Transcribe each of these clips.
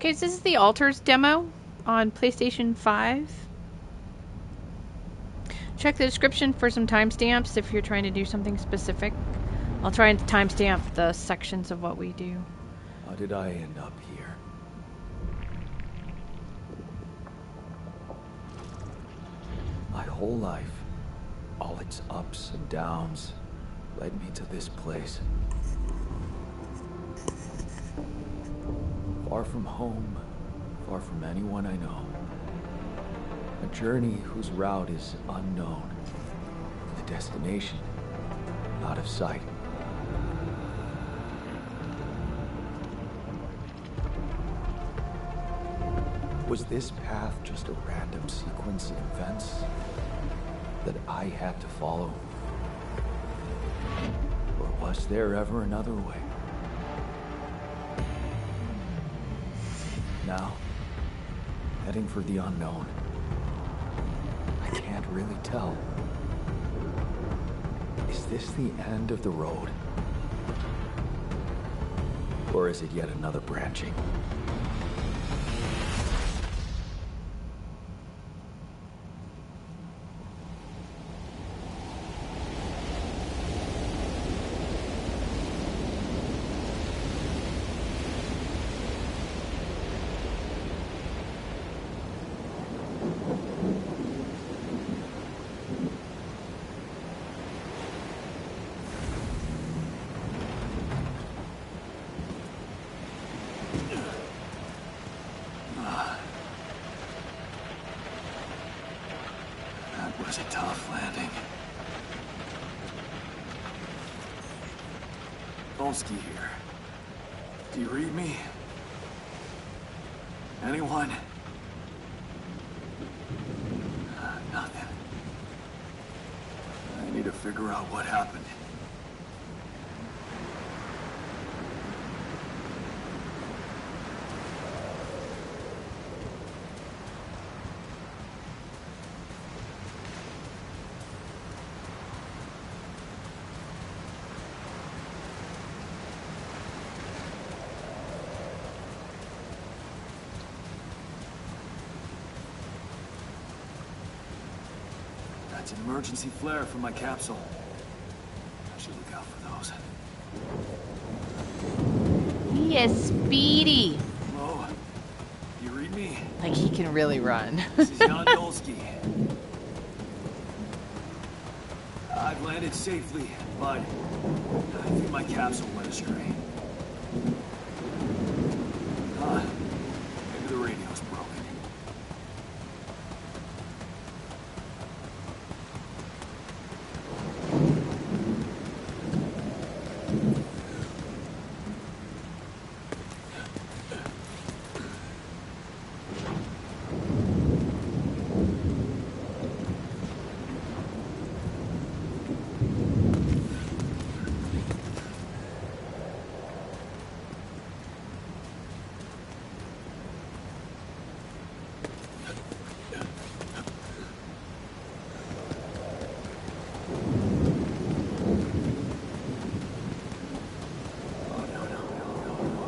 Okay, so this is the Altars demo on PlayStation 5. Check the description for some timestamps if you're trying to do something specific. I'll try and timestamp the sections of what we do. How did I end up here? My whole life, all its ups and downs, led me to this place. Far from home, far from anyone I know. A journey whose route is unknown. The destination, out of sight. Was this path just a random sequence of events that I had to follow? Or was there ever another way? Now, heading for the unknown. I can't really tell. Is this the end of the road? Or is it yet another branching? That was a tough landing. Polsky here. Do you read me? Anyone? Nothing. I need to figure out what happened. That's an emergency flare from my capsule. I should look out for those. He is speedy. Hello? Do you read me? Like, he can really run. This is Jan Dolsky. I've landed safely, but I think my capsule went astray. Maybe the radio's broken.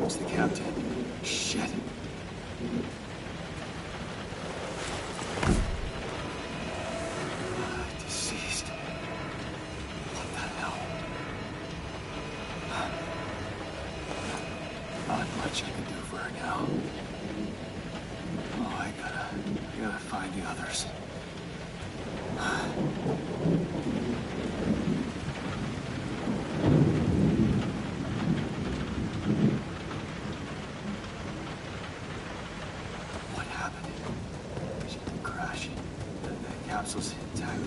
It's the captain. Shit. Deceased. What the hell? Not much I can do for her now. Oh, I gotta find the others. Capsule's intact.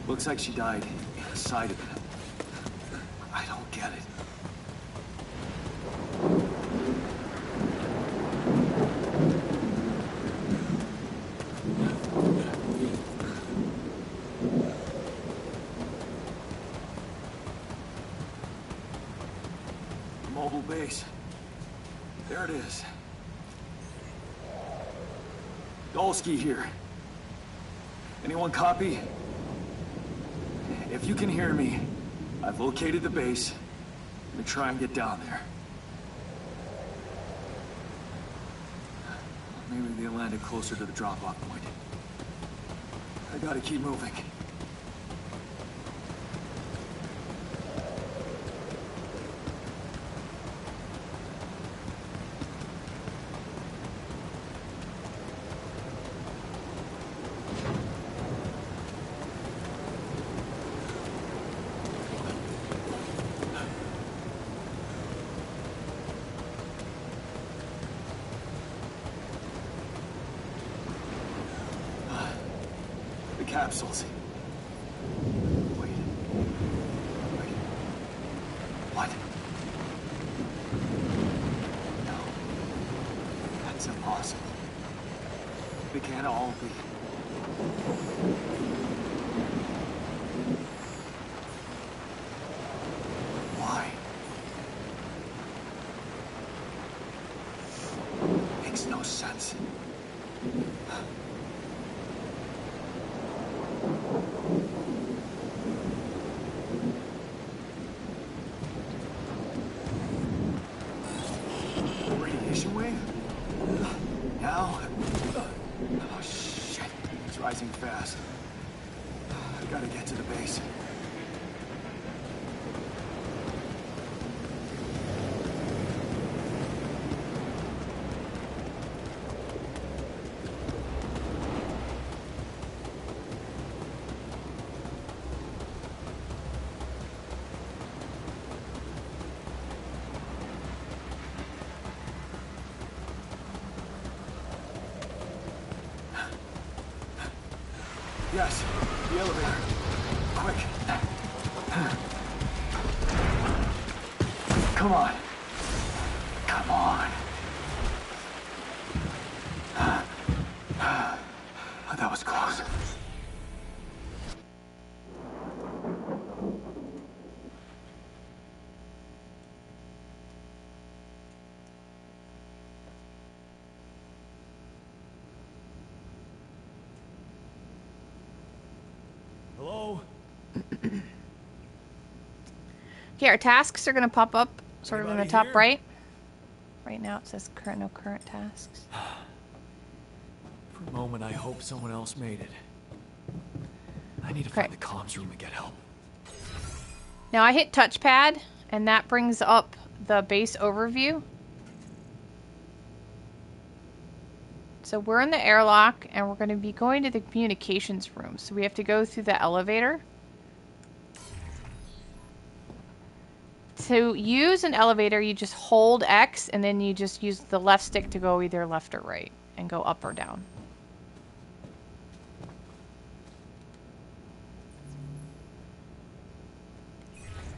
Looks like she died inside of it. I don't get it. Mobile base. There it is. Dolsky here. Anyone copy? If you can hear me, I've located the base. I'm gonna try and get down there. Maybe they landed closer to the drop-off point. I gotta keep moving. Capsules. Wait. What? No. That's impossible. They can't all be. Why? Makes no sense. Fast. I gotta get to the base. Yes, the elevator. Quick. Come on. Come on. That was close. Hello? Okay, our tasks are going to pop up sort of in the top here? right. Right now it says no current tasks. For a moment, I hope someone else made it. I need to find the comms room and get help. Now I hit touchpad, and that brings up the base overview. So we're in the airlock, and we're going to be going to the communications room. So we have to go through the elevator. To use an elevator, you just hold X, and then you just use the left stick to go either left or right, and go up or down.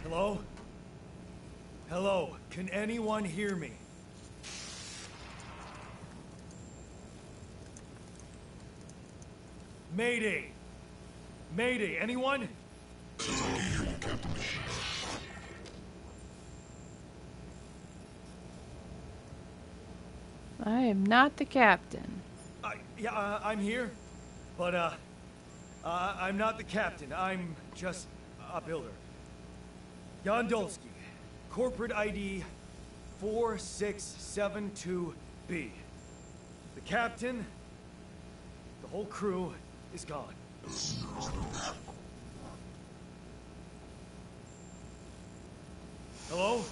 Hello? Hello? Can anyone hear me? Mayday! Mayday, anyone? I am not the captain. I'm here. But, I'm not the captain. I'm just a builder. Yondolski, corporate ID 4672B. The captain, the whole crew is gone. Hello?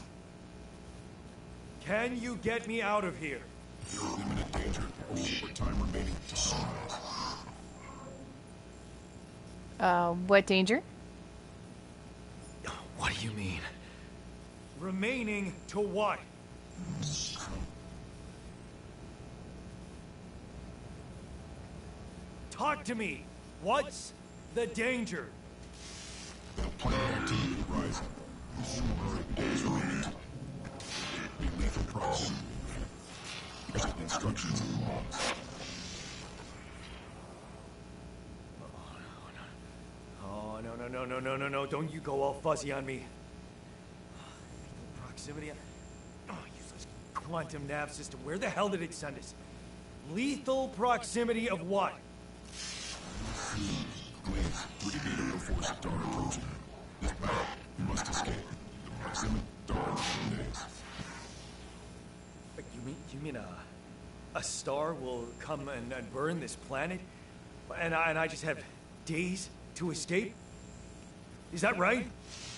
Can you get me out of here? You're in imminent danger. Short time remaining to sunrise. What danger? What do you mean? Remaining to what? Talk to me! What's the danger? Planet activity rising. Smaller days remain. Be lethal proximity. Instructions and logs. Oh, no. Don't you go all fuzzy on me. Proximity. Oh, useless quantum nav system. Where the hell did it send us? Lethal proximity of what? Please, 3 Beta Force Star approaching. This battle, you must escape. The proximity star remains. You mean a star will come and burn this planet, and I just have days to escape? Is that right?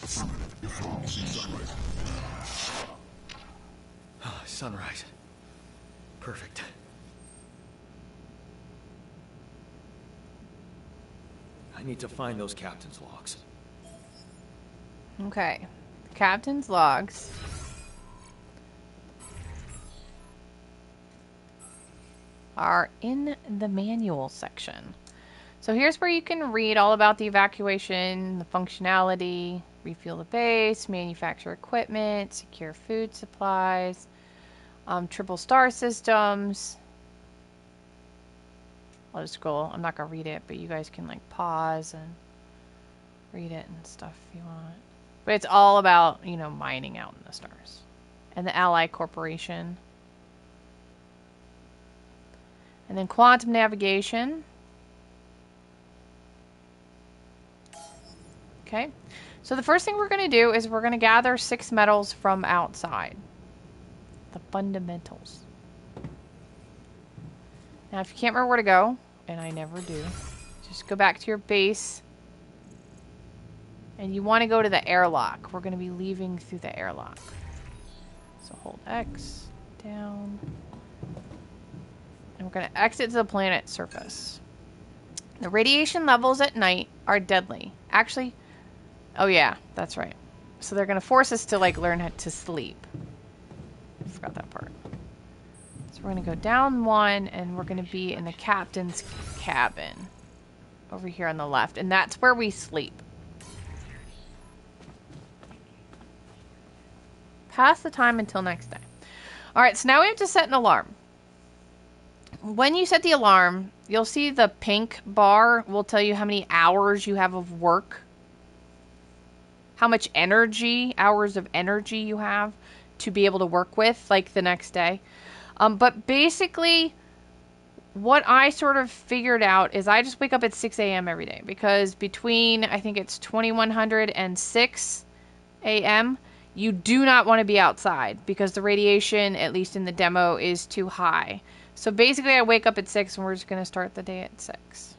If you see sunrise, Sunrise. Perfect. I need to find those captain's logs. Okay. Captain's logs. Are in the manual section. So here's where you can read all about the evacuation, the functionality, refuel the base, manufacture equipment, secure food supplies, triple star systems. I'll just scroll. I'm not going to read it, but you guys can like pause and read it and stuff if you want. But it's all about, you know, mining out in the stars. And the Ally Corporation. And then quantum navigation. Okay. So the first thing we're going to do is we're going to gather 6 metals from outside. The fundamentals. Now if you can't remember where to go, and I never do, just go back to your base. And you want to go to the airlock. We're going to be leaving through the airlock. So hold X down. And we're going to exit to the planet's surface. The radiation levels at night are deadly. Actually, oh yeah, that's right. So they're going to force us to like learn how to sleep. I forgot that part. So we're going to go down 1 and we're going to be in the captain's cabin. Over here on the left. And that's where we sleep. Pass the time until next day. Alright, so now we have to set an alarm. When you set the alarm, you'll see the pink bar will tell you how many hours you have of work. How much energy, hours of energy you have to be able to work with, like the next day. But basically, what I sort of figured out is I just wake up at 6 a.m. every day. Because between, I think it's 2100 and 6 a.m., you do not want to be outside because the radiation, at least in the demo, is too high. So basically I wake up at 6 and we're just going to start the day at 6.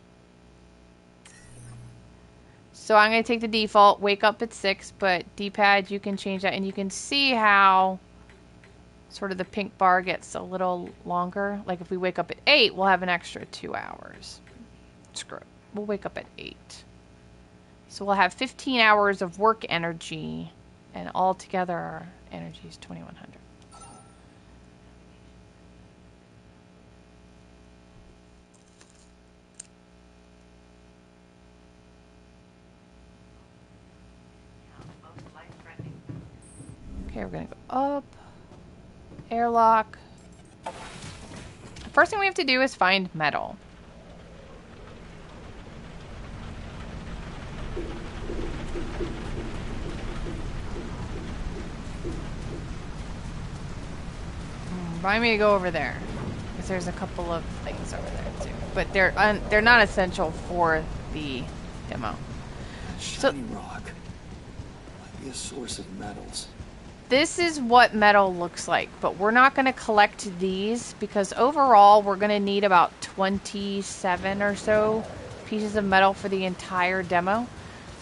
So I'm going to take the default, wake up at 6, but D-pad, you can change that. And you can see how sort of the pink bar gets a little longer. Like if we wake up at 8, we'll have an extra 2 hours. Screw it. We'll wake up at 8. So we'll have 15 hours of work energy. And altogether, our energy is 2100. Okay, we're going to go up. Airlock. The first thing we have to do is find metal. Remind me to go over there, because there's a couple of things over there too, but they're not essential for the demo. Shiny rock might be a source of metals. This is what metal looks like, but we're not going to collect these because overall we're going to need about 27 or so pieces of metal for the entire demo.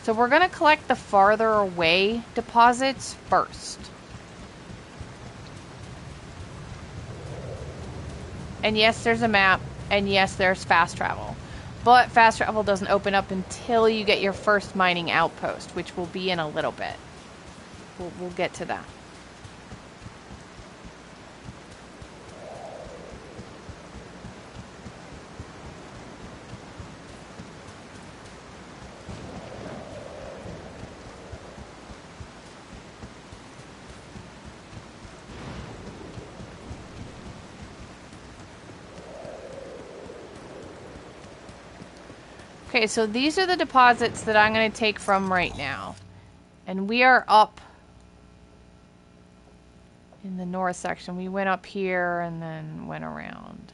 So we're going to collect the farther away deposits first. And yes, there's a map, and yes, there's fast travel. But fast travel doesn't open up until you get your first mining outpost, which will be in a little bit. We'll get to that. Okay, so these are the deposits that I'm going to take from right now. And we are up in the north section. We went up here and then went around.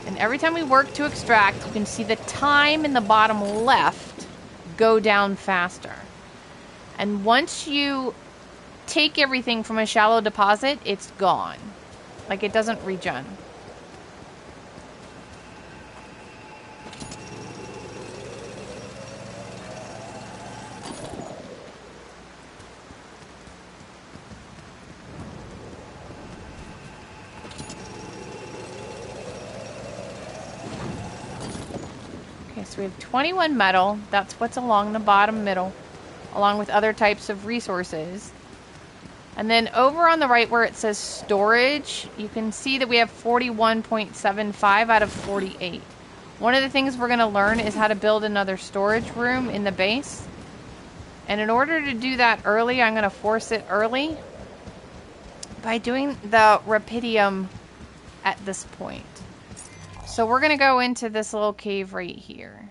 And every time we work to extract, you can see the time in the bottom left go down faster. And once you take everything from a shallow deposit, it's gone. Like, it doesn't regen. Okay, so we have 21 metal. That's what's along the bottom middle, along with other types of resources. And then over on the right where it says storage, you can see that we have 41.75 out of 48. One of the things we're going to learn is how to build another storage room in the base. And in order to do that early, I'm going to force it early by doing the Rapidium at this point. So we're going to go into this little cave right here.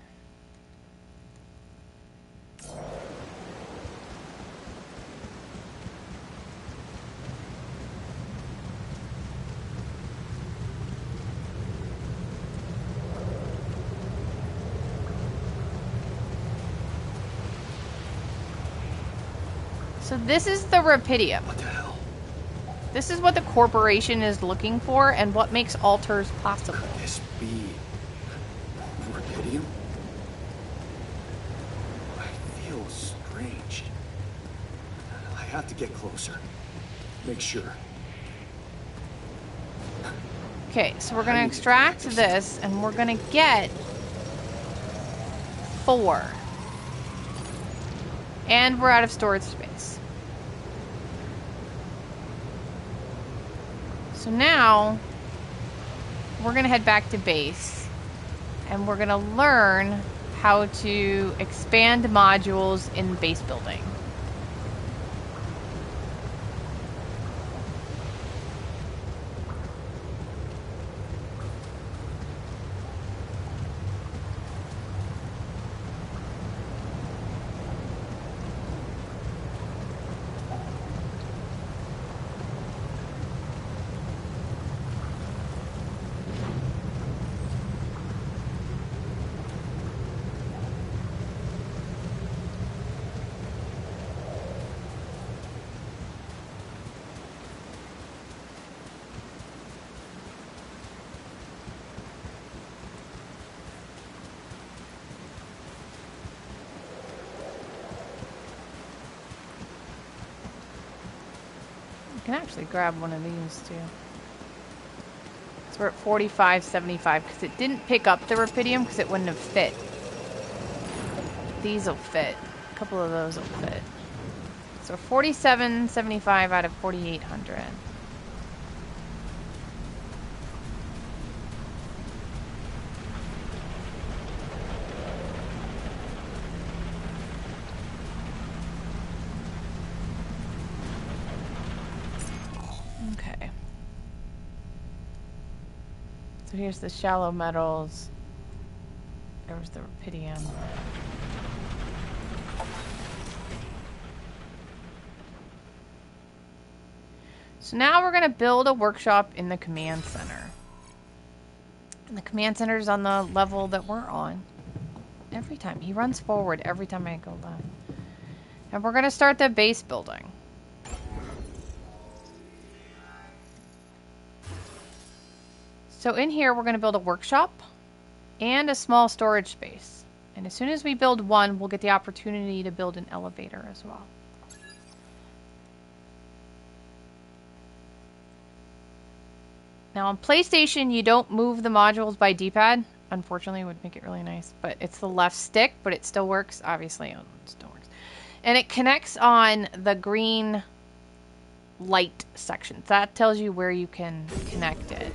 So this is the Rapidium. What the hell? This is what the corporation is looking for and what makes altars possible. Could this be Rapidium? I feel strange. I have to get closer. Make sure. Okay, so we're going to extract this and we're going to get 4. And we're out of storage space. So now we're going to head back to base and we're going to learn how to expand modules in base building. I can actually grab one of these too. So we're at 45.75 because it didn't pick up the Rapidium because it wouldn't have fit. These will fit. A couple of those will fit. So 47.75 out of 4,800. Okay. So here's the shallow metals. There was the Rapidium. So now we're going to build a workshop in the command center. And the command center is on the level that we're on. Every time. He runs forward every time I go left. And we're going to start the base building. So in here we're going to build a workshop and a small storage space. And as soon as we build one, we'll get the opportunity to build an elevator as well. Now on PlayStation, you don't move the modules by D-pad. Unfortunately, it would make it really nice. But it's the left stick, but it still works. Obviously, it still works. And it connects on the green light section. That tells you where you can connect it.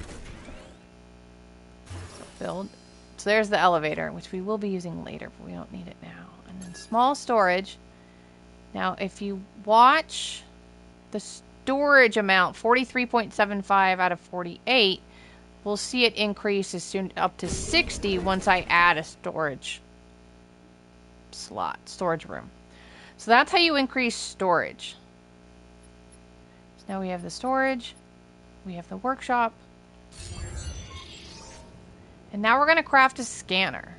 So build. So there's the elevator, which we will be using later, but we don't need it now. And then small storage. Now, if you watch the storage amount, 43.75 out of 48, we'll see it increase as soon up to 60 once I add a storage slot, storage room. So that's how you increase storage. So now we have the storage, we have the workshop, and now we're going to craft a scanner.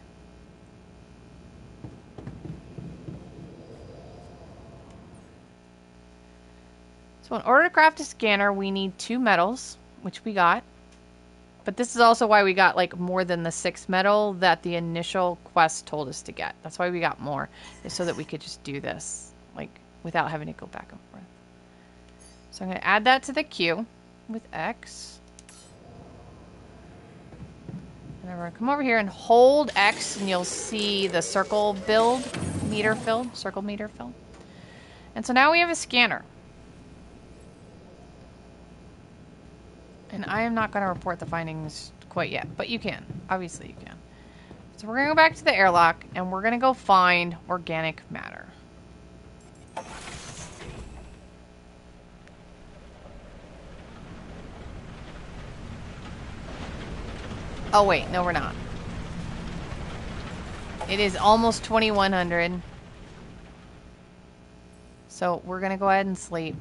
So in order to craft a scanner, we need 2 metals, which we got. But this is also why we got like more than the 6 metal that the initial quest told us to get. That's why we got more, is so that we could just do this like without having to go back and forth. So I'm going to add that to the queue with X. And I'm going to come over here and hold X, and you'll see the circle build, meter filled, circle meter filled. And so now we have a scanner. And I am not going to report the findings quite yet, but you can. Obviously you can. So we're going to go back to the airlock, and we're going to go find organic matter. Oh wait, no we're not. It is almost 2100. So we're going to go ahead and sleep.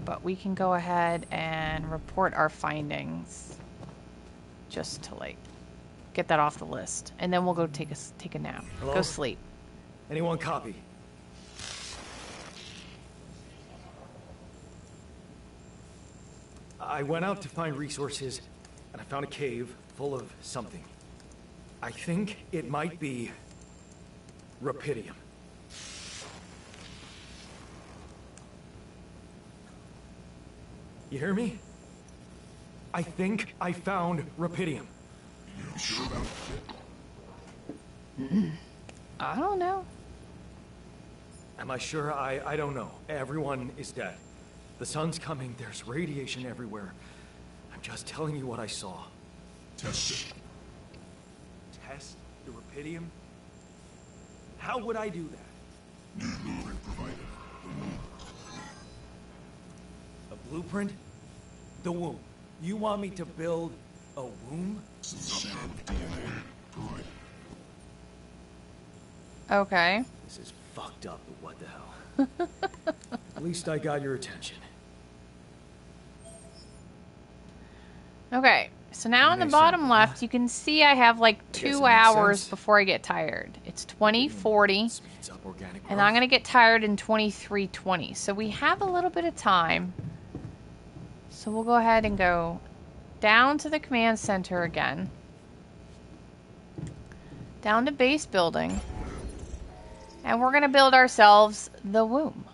But we can go ahead and report our findings just to like get that off the list, and then we'll go take a nap. Hello? Go sleep. Anyone copy? I went out to find resources, and I found a cave full of something. I think it might be Rapidium. You hear me? I think I found Rapidium. You sure about it? I don't know. Am I sure? I don't know. Everyone is dead. The sun's coming. There's radiation everywhere. I'm just telling you what I saw. Test it. Test the Rapidium? How would I do that? New blueprint provided. A blueprint? The womb. You want me to build a womb? Some sample DNA provided. Okay. This is fucked up, but what the hell? At least I got your attention. Okay. So now on the Makes bottom sense. left, you can see I have like guess 2 it makes hours sense. before I get tired. It's 20:40. Speeds up organic And I'm going to get tired in 23:20. So we have a little bit of time. So we'll go ahead and go down to the command center again. Down to base building. And we're going to build ourselves the womb.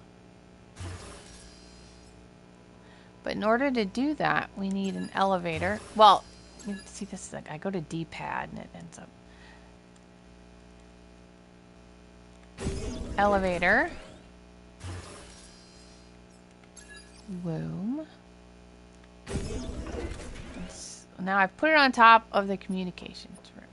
But in order to do that, we need an elevator. Well, see this is like I go to D-pad and it ends up. Elevator. Womb. Now I've put it on top of the communications room.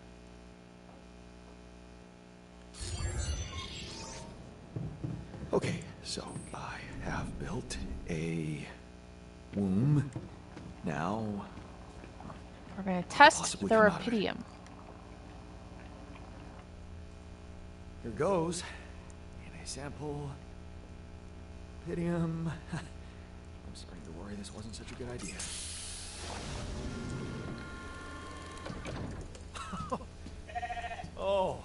Okay, so I have built a womb. Now, We're going to test Possibly the come out of it. Rapidium. Here goes. And a sample. Rapidium. I'm starting to worry this wasn't such a good idea. Oh,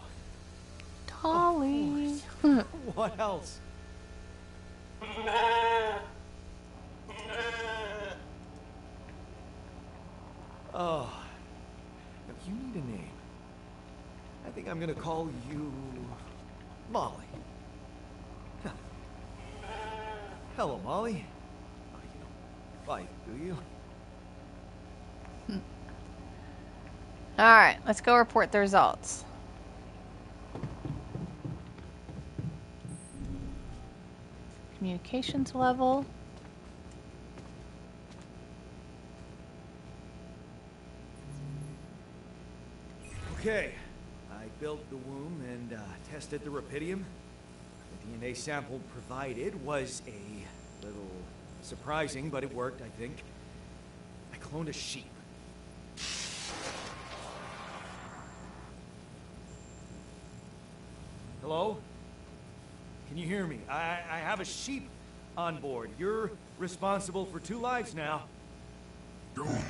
Dolly. what else? Oh, if you need a name, I think I'm gonna call you Molly. Huh. Hello, Molly. Oh, you don't fight, do you? Alright, let's go report the results. Communications level. Okay, I built the womb and tested the Rapidium. The DNA sample provided was a little surprising, but it worked, I think. I cloned a sheep. Hello? Can you hear me? I have a sheep on board. You're responsible for 2 lives now. Go on.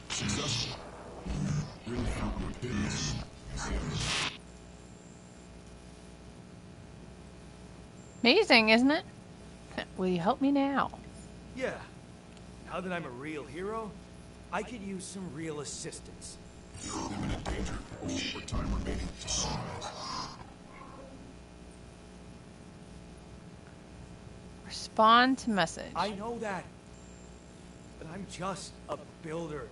Successful. Really found Rapidium. Amazing, isn't it? Will you help me now? Yeah. Now that I'm a real hero, I could use some real assistance. You're in imminent danger. Only more time remaining to sunrise. Respond to message. I know that. But I'm just a builder.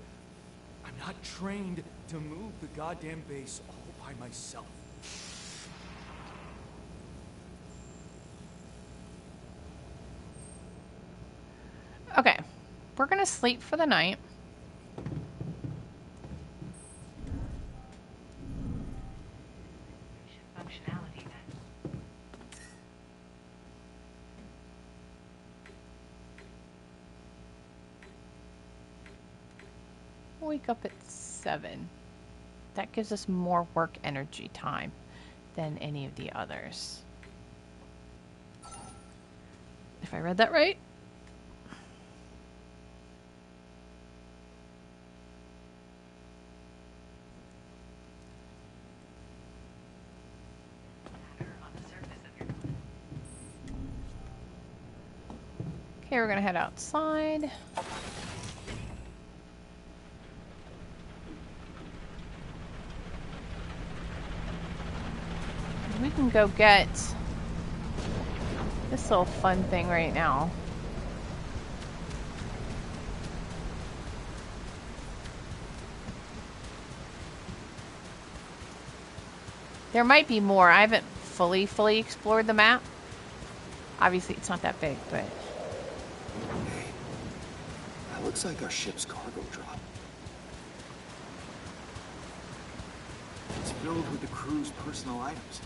I'm not trained to move the goddamn base all by myself. Okay. We're gonna sleep for the night. Functionality then. Wake up at 7. That gives us more work energy time than any of the others. If I read that right. On the surface of your planet. Okay, we're gonna head outside. We can go get this little fun thing right now. There might be more. I haven't fully explored the map. Obviously, it's not that big, but... Hey, that looks like our ship's cargo drop. It's filled with the crew's personal items,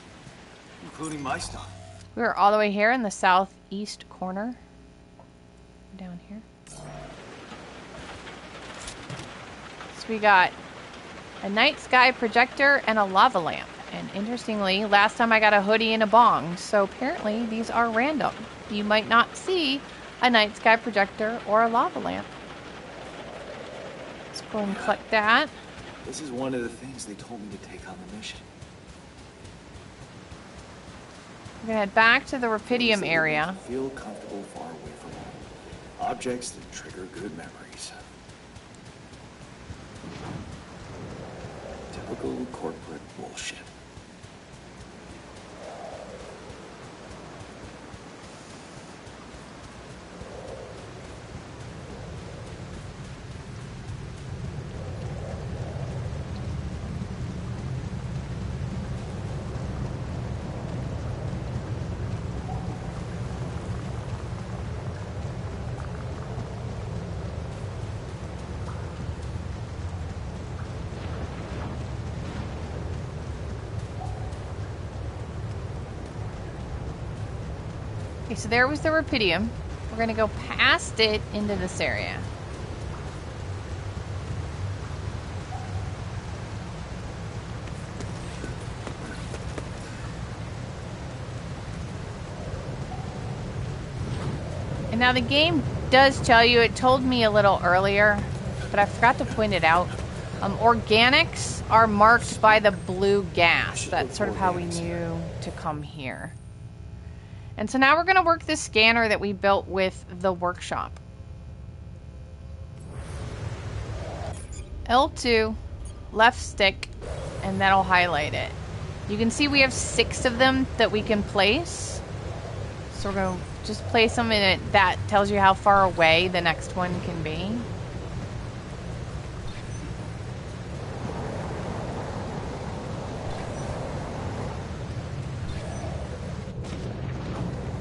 including my stuff. We're all the way here in the southeast corner. Down here. So we got a night sky projector and a lava lamp. And interestingly, last time I got a hoodie and a bong. So apparently these are random. You might not see a night sky projector or a lava lamp. Let's go and collect that. This is one of the things they told me to take on the mission. We're gonna head back to the Rapidium area. Feel comfortable far away from home. Objects that trigger good memories. Typical corporate bullshit. Okay, so there was the Rapidium. We're gonna go past it into this area. And now the game does tell you, it told me a little earlier, but I forgot to point it out. Organics are marked by the blue gas. That's sort of how we knew to come here. And so now we're going to work the scanner that we built with the workshop. L2, left stick, and that'll highlight it. You can see we have 6 of them that we can place. So we're going to just place them in it. That tells you how far away the next one can be.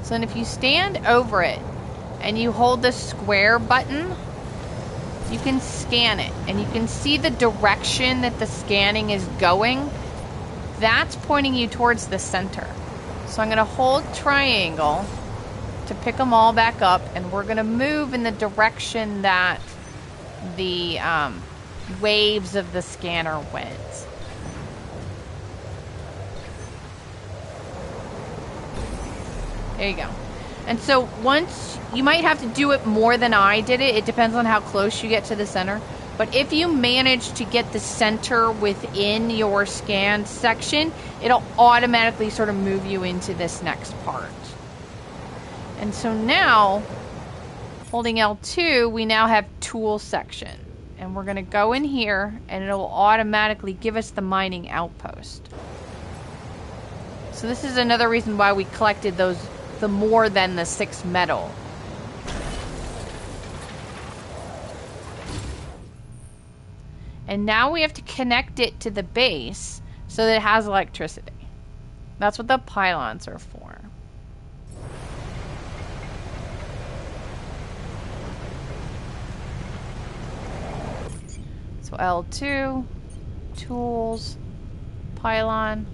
So then if you stand over it and you hold the square button, you can scan it and you can see the direction that the scanning is going. That's pointing you towards the center. So I'm going to hold triangle to pick them all back up, and we're going to move in the direction that the waves of the scanner went. There you go. And so once, you might have to do it more than I did it. It depends on how close you get to the center. But if you manage to get the center within your scanned section, it'll automatically sort of move you into this next part. And so now, Holding L2, we now have tool section. And we're going to go in here, and it'll automatically give us the mining outpost. So this is another reason why we collected those, the more than the 6 metal. And now we have to connect it to the base so that it has electricity. That's what the pylons are for. So L2, tools, pylon.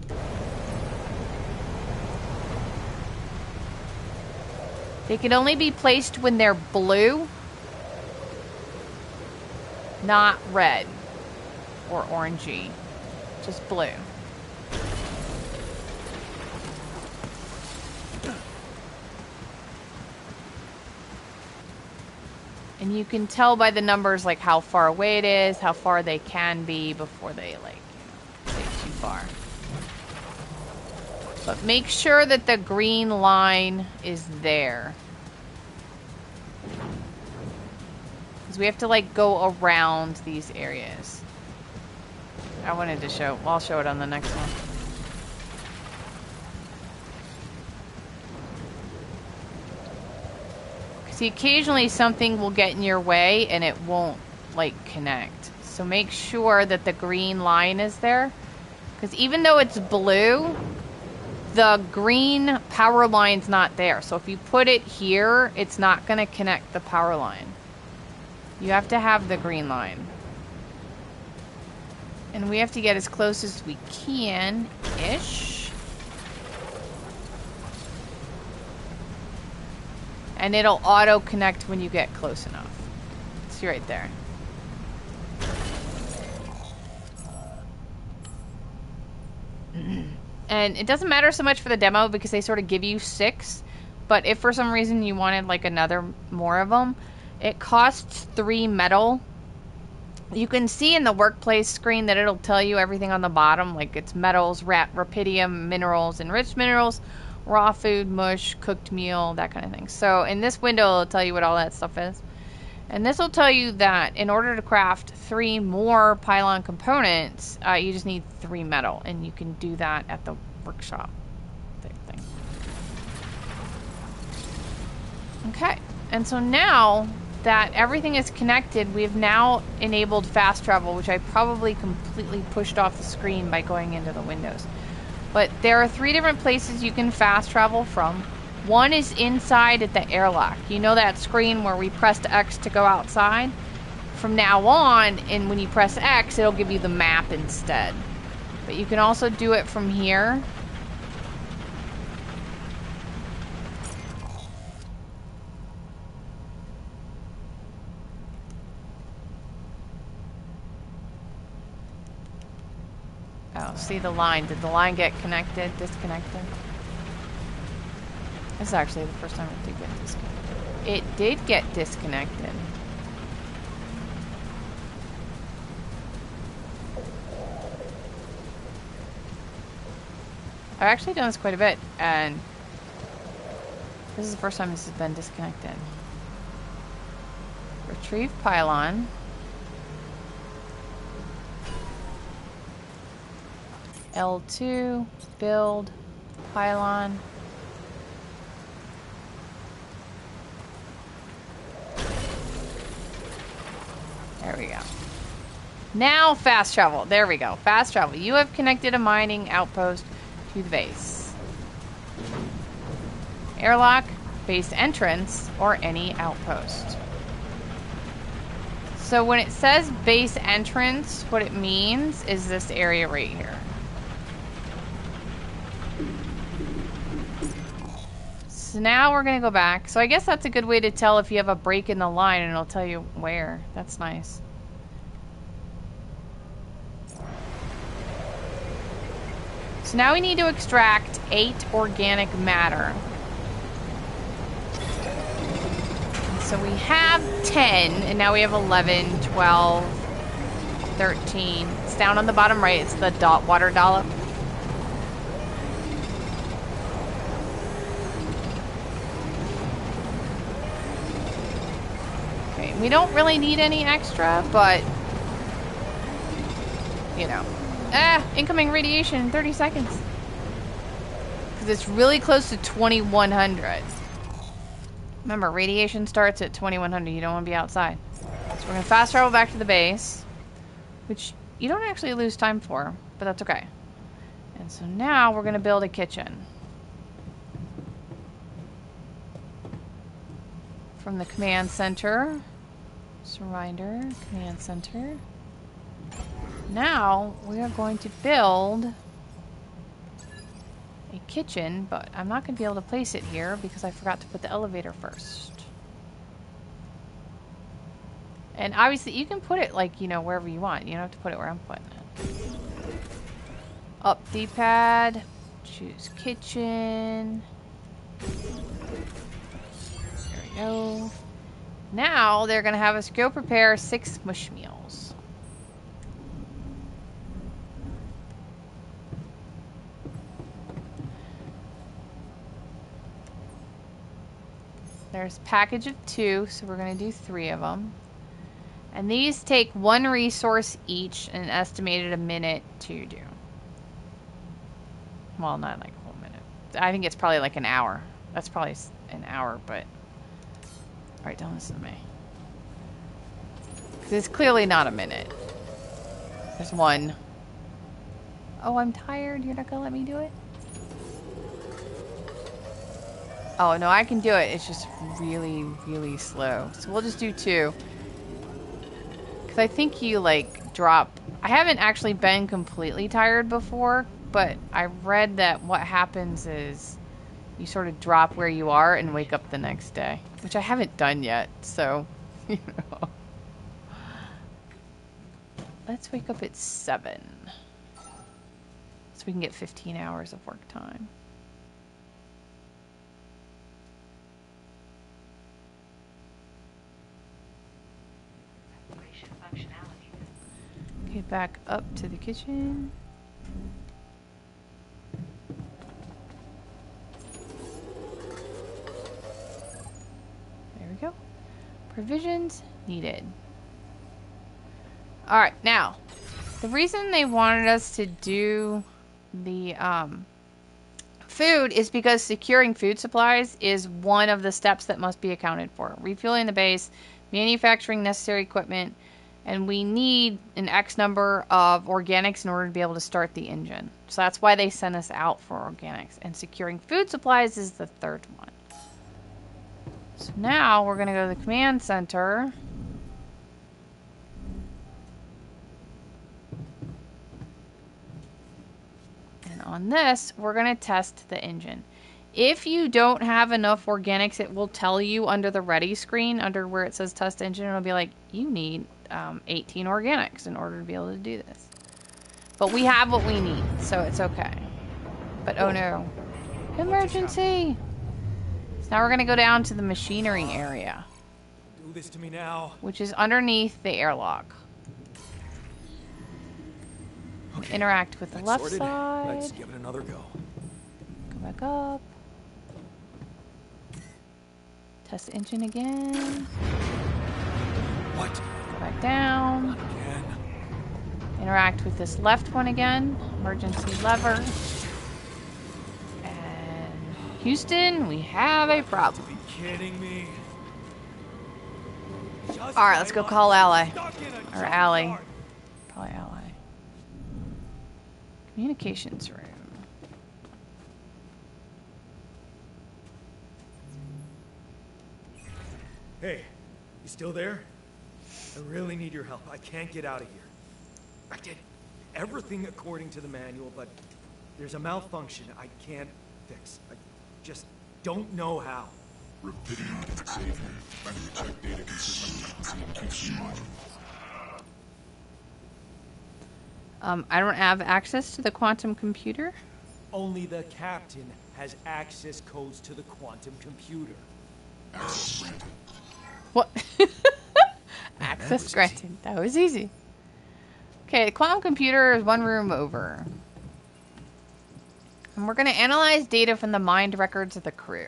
They can only be placed when they're blue, not red or orangey, just blue. And you can tell by the numbers like how far away it is, how far they can be before they get too far. But make sure that the green line is there. Because we have to like go around these areas. I wanted to show, well, I'll show it on the next one. See, occasionally something will get in your way and it won't like connect. So make sure that the green line is there. Because even though it's blue, the green power line's not there. So if you put it here, it's not going to connect the power line. You have to have the green line. And we have to get as close as we can-ish. And it'll auto-connect when you get close enough. See right there. And it doesn't matter so much for the demo because they sort of give you 6. But if for some reason you wanted like another more of them, it costs 3 metal. You can see in the workplace screen that it'll tell you everything on the bottom, like it's metals, rubidium, minerals, enriched minerals, raw food, mush, cooked meal, that kind of thing. So in this window, it'll tell you what all that stuff is. And this will tell you that in order to craft 3 more pylon components, you just need 3 metal, and you can do that at the workshop thing. Okay, and so now that everything is connected, we've now enabled fast travel, which I probably completely pushed off the screen by going into the windows. But there are 3 different places you can fast travel from. One is inside at the airlock. You know that screen where we pressed X to go outside? From now on, and when you press X, it'll give you the map instead. But you can also do it from here. Oh, see the line. Did the line get connected? Disconnected? This is actually the first time it did get disconnected. It did get disconnected. I've actually done this quite a bit, and this is the first time this has been disconnected. Retrieve pylon. L2, build, pylon. There we go. Now fast travel. There we go. Fast travel. You have connected a mining outpost to the base. Airlock, base entrance, or any outpost. So when it says base entrance, what it means is this area right here. So now we're going to go back. So I guess that's a good way to tell if you have a break in the line, and it'll tell you where. That's nice. So now we need to extract 8 organic matter. So we have 10, and now we have 11, 12, 13. It's down on the bottom right. It's the water dollop. We don't really need any extra, but you know. Incoming radiation in 30 seconds. Because it's really close to 2100. Remember, radiation starts at 2100. You don't want to be outside. So we're going to fast travel back to the base, which you don't actually lose time for, but that's okay. And so now we're going to build a kitchen. From the command center. Surrender, command center. Now we are going to build a kitchen, but I'm not going to be able to place it here because I forgot to put the elevator first. And obviously you can put it like, you know, wherever you want. You don't have to put it where I'm putting it. Up D-pad, choose kitchen. There we go. Now they're going to have us go prepare 6 mush meals. There's a package of 2, so we're going to do 3 of them. And these take 1 resource each and estimated a minute to do. Well, not like a whole minute. I think it's probably like an hour. That's probably an hour, but... Alright, don't listen to me. Because it's clearly not a minute. There's 1. Oh, I'm tired. You're not going to let me do it? Oh, no, I can do it. It's just really, really slow. So we'll just do 2. Because I think you, like, drop... I haven't actually been completely tired before, but I read that what happens is you sort of drop where you are and wake up the next day. Which I haven't done yet, so, you know. Let's wake up at 7. So we can get 15 hours of work time. Operation functionality. Okay, back up to the kitchen. There we go. Provisions needed. Alright, now, the reason they wanted us to do the food is because securing food supplies is one of the steps that must be accounted for. Refueling the base, manufacturing necessary equipment, and we need an X number of organics in order to be able to start the engine. So that's why they sent us out for organics. And securing food supplies is the 3rd one. So now we're going to go to the command center. And on this, we're going to test the engine. If you don't have enough organics, it will tell you under the ready screen, under where it says test engine, it'll be like, you need 18 organics in order to be able to do this. But we have what we need, so it's okay. But oh no. Emergency! So now we're going to go down to the machinery area. Do this to me now. Which is underneath the airlock. Okay. Interact with the That's left sorted. side. Let's give it another go. Go back up. Test engine again. What? Go back down. Again? Interact with this left one again. Emergency lever. And Houston, we have a problem. Be kidding me. Alright, let's go call Ally. Or Ally. Probably Ally. Communications room. Hey, you still there? I really need your help. I can't get out of here. I did everything according to the manual, but there's a malfunction I can't fix. I just don't know how. Rapidium can save you and protect data consistency and keeps you modern. I don't have access to the quantum computer. Only the captain has access codes to the quantum computer. Access granted. What? Access granted. That was easy. Okay, the quantum computer is 1 room over. And we're going to analyze data from the mind records of the crew.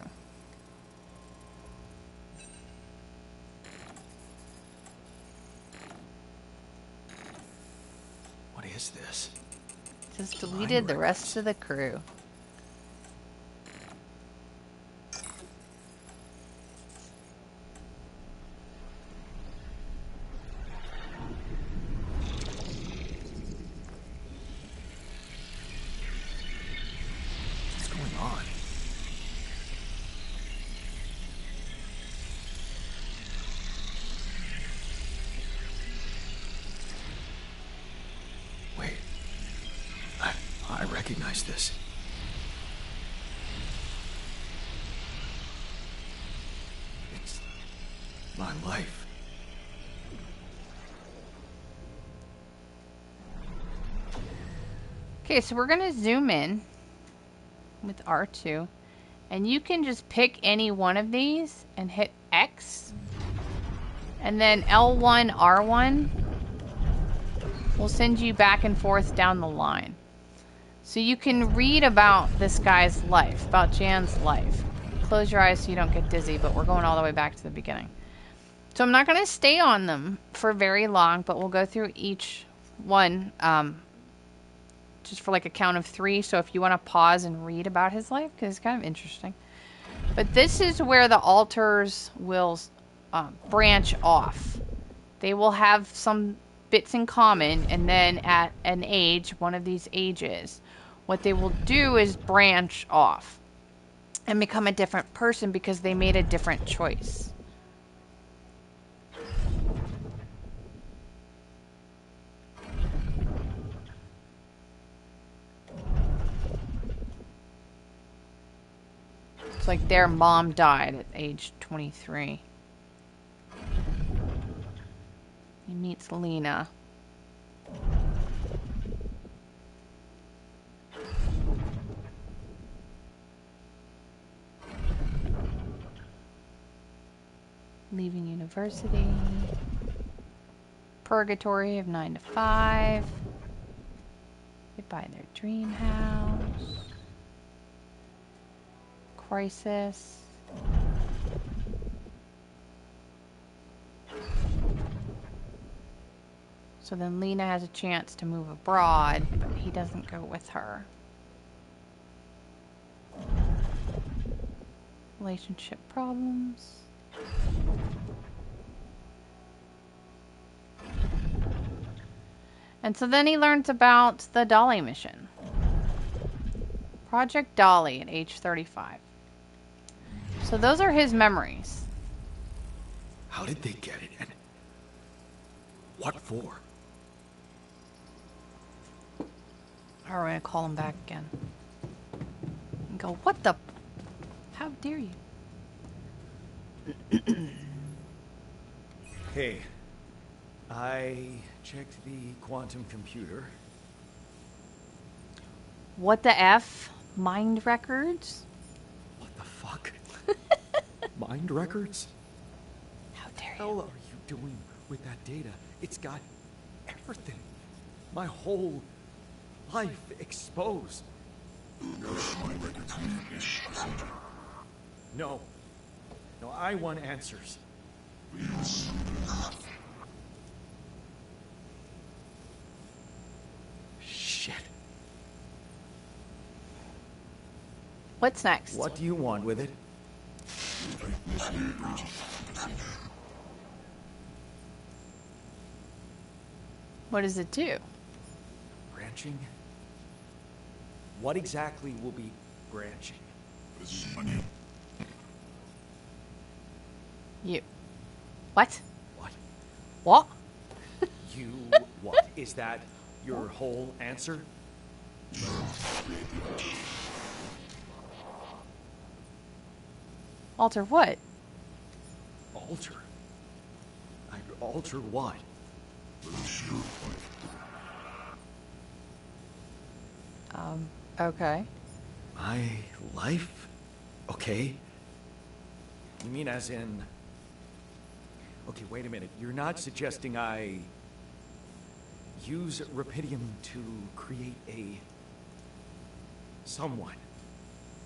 is this? Just deleted the rest of the crew. What's going on? Wait. I recognize this. It's my life. Okay, so we're gonna zoom in with R2, and you can just pick any one of these and hit X, and then L1, R1 will send you back and forth down the line. So you can read about this guy's life, about Jan's life. Close your eyes so you don't get dizzy, but we're going all the way back to the beginning. So I'm not going to stay on them for very long, but we'll go through each one just for like a count of 3. So if you want to pause and read about his life, because it's kind of interesting. But this is where the altars will branch off. They will have some bits in common, and then at an age, one of these ages, what they will do is branch off and become a different person because they made a different choice. It's like their mom died at age 23. He meets Lena. Leaving university. Purgatory of 9 to 5. They buy their dream house. Crisis. So then Lena has a chance to move abroad, but he doesn't go with her. Relationship problems. And so then he learns about the Dolly mission. Project Dolly at age 35. So those are his memories. How did they get it, and what for? All right, I'm gonna call him back again. And go, what the? How dare you? Hey, I checked the quantum computer. What the F? Mind records? What the fuck? Mind records? How dare What you? the hell are you doing with that data? It's got everything. My whole life exposed. No. No, I want answers. Shit. What's next? What do you want with it? What does it do? Branching? What exactly will be branching? You. What? What? What? You what? Is that your whole answer? Alter what? Alter? I'd alter what? Okay. My life? Okay. You mean as in... Okay, wait a minute. You're not suggesting I use Rapidium to create a... someone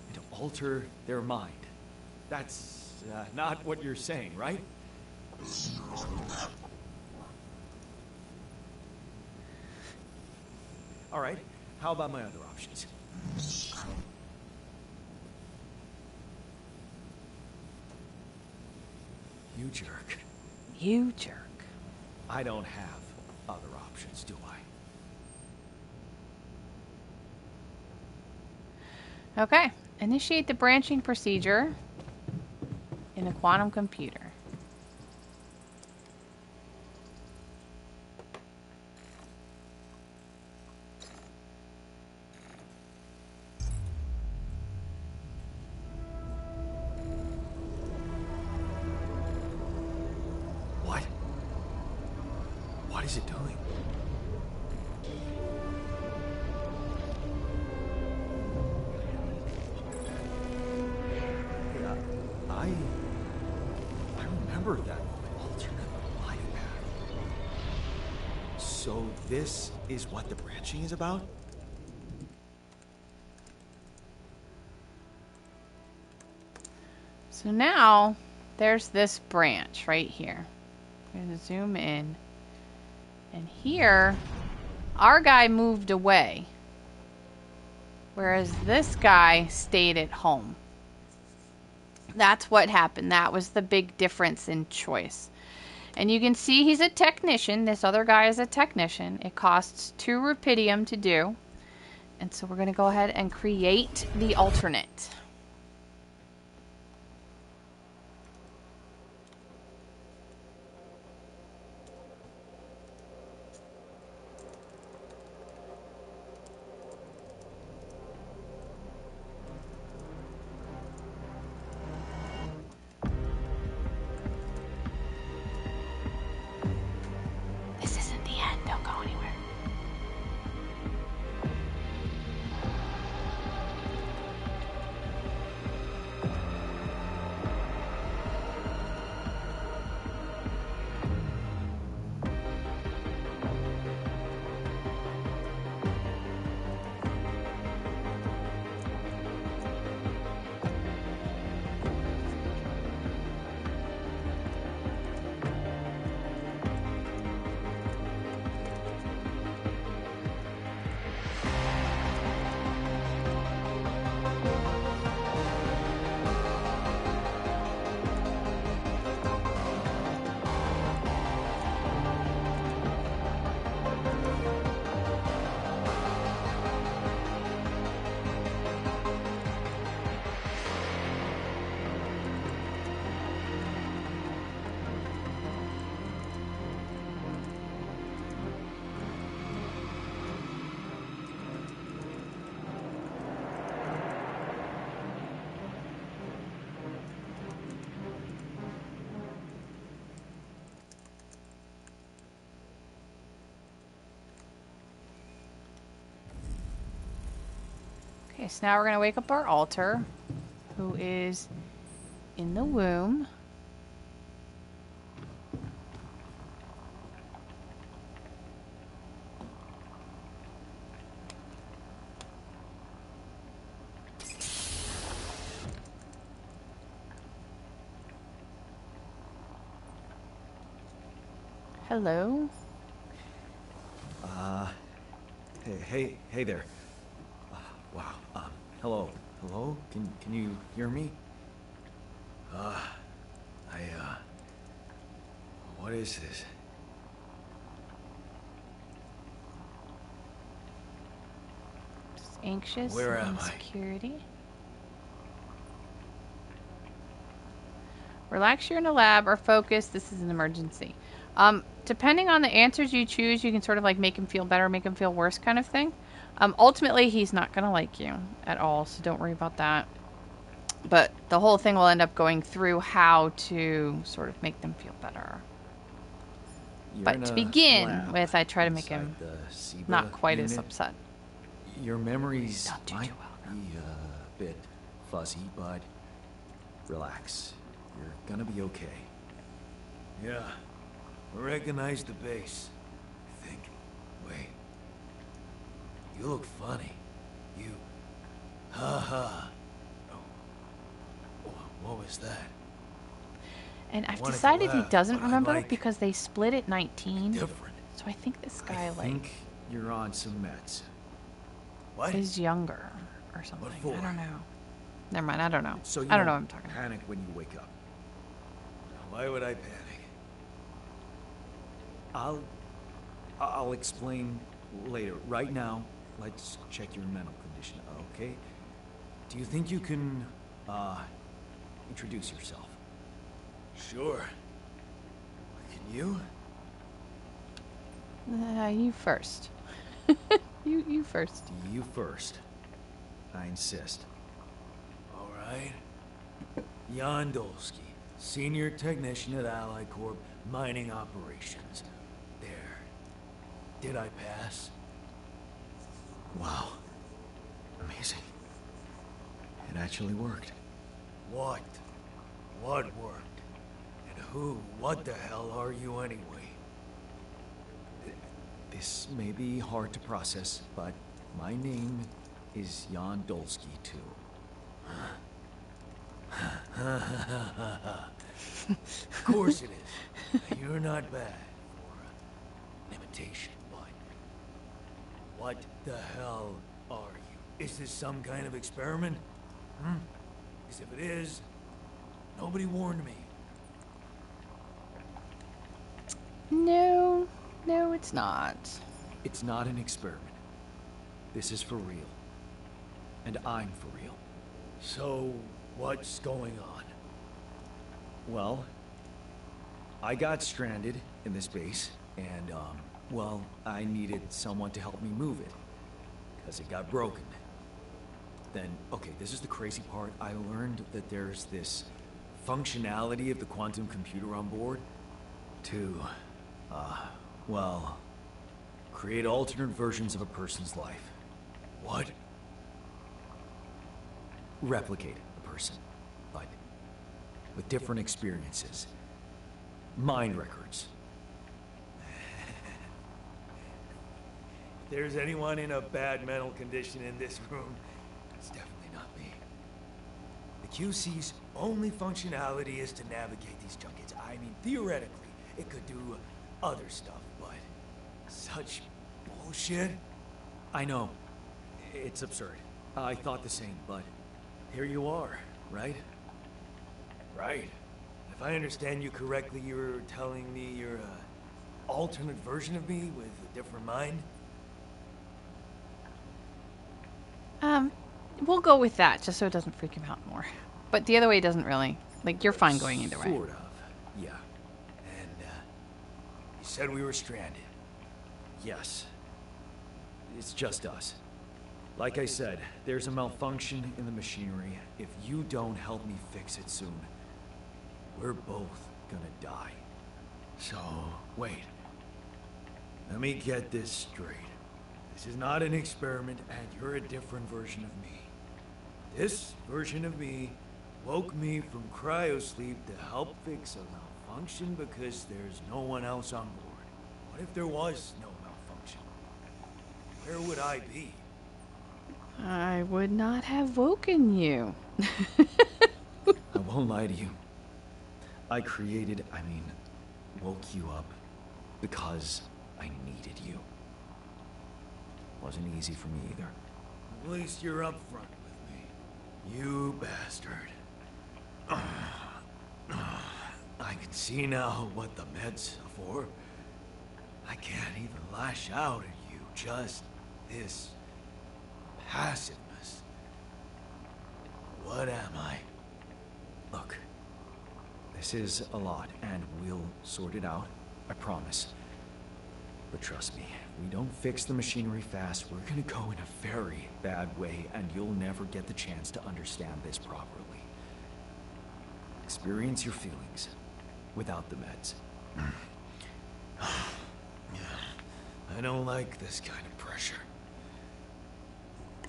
and to alter their mind. That's not what you're saying, right? All right, how about my other options? You jerk. You jerk. I don't have other options, do I? Okay. Initiate the branching procedure in a quantum computer. What? What is it doing? I remember that alternate life path. So this is what the branching is about? So now there's this branch right here. I'm going to zoom in. And here, our guy moved away. Whereas this guy stayed at home. That's what happened. That was the big difference in choice. And you can see he's a technician. This other guy is a technician. It costs 2 rupidium to do. And so we're going to go ahead and create the alternate. This isn't the end. Don't go anywhere. Okay, so now we're going to wake up our altar, who is in the womb. Hello? Hey there. Wow. Hello. Hello? Can you hear me? What is this? Just anxious Where and am I? insecurity. Relax, you're in a lab, or focus, this is an emergency. Depending on the answers you choose, you can sort of like make him feel better, make him feel worse kind of thing. Ultimately, he's not going to like you at all, so don't worry about that. But the whole thing will end up going through how to sort of make them feel better. You're But in to a begin lab with, I try to make inside him the SIBA not quite as unit. upset. Your memories Don't do might too well, be a bit fuzzy, but relax. You're gonna be okay. Yeah, I recognize the base. I think. Wait. You look funny. You. Ha. Oh, what was that? And I've wanted to decided he laugh, doesn't but I remember like because they split at 19. Different. So I think this guy, I like... think you're on some meds. What? is younger or something. for? I don't know. Never mind. I don't know. So you I don't know what won't I'm talking about. panic when you wake up. Why would I panic? I'll explain later. Right now, let's check your mental condition, okay? Do you think you can, introduce yourself? Sure. Can you? You first. you first. You first. I insist. All right. Jan Dolsky, Senior Technician at Ally Corp Mining Operations. There. Did I pass? Wow. Amazing. It actually worked. What? What worked? And who, what the hell are you anyway? This may be hard to process, but my name is Jan Dolsky, too. Of course it is. You're not bad for an imitation, but what the hell are you? Is this some kind of experiment? Because if it is, nobody warned me. No, it's not. It's not an experiment. This is for real. And I'm for real. So, what's going on? Well, I got stranded in this base, and, well, I needed someone to help me move it. Because it got broken. Then, okay, this is the crazy part. I learned that there's this functionality of the quantum computer on board to, well, create alternate versions of a person's life. What? Replicate a person, but with different experiences. Mind records. If there's anyone in a bad mental condition in this room, it's definitely not me. The QC's only functionality is to navigate these junkets. I mean, theoretically, it could do other stuff, but such bullshit. I know. It's absurd. I thought the same, but here you are, right? Right. If I understand you correctly, you're telling me you're an alternate version of me with a different mind? We'll go with that, just so it doesn't freak him out more. But the other way doesn't really. Like, you're fine going either way. Sort of, yeah. And, you said we were stranded. Yes. It's just us. Like I said, there's a malfunction in the machinery. If you don't help me fix it soon, we're both gonna die. So, wait. Let me get this straight. This is not an experiment, and you're a different version of me. This version of me woke me from cryosleep to help fix a malfunction because there's no one else on board. What if there was no malfunction? Where would I be? I would not have woken you. I won't lie to you. I woke you up because I needed you. Wasn't easy for me either. At least you're upfront with me. You bastard. I can see now what the meds are for. I can't even lash out at you, just this passiveness. What am I? Look, this is a lot, and we'll sort it out, I promise. But trust me, if we don't fix the machinery fast, we're gonna go in a very bad way, and you'll never get the chance to understand this properly. Experience your feelings without the meds. I don't like this kind of pressure.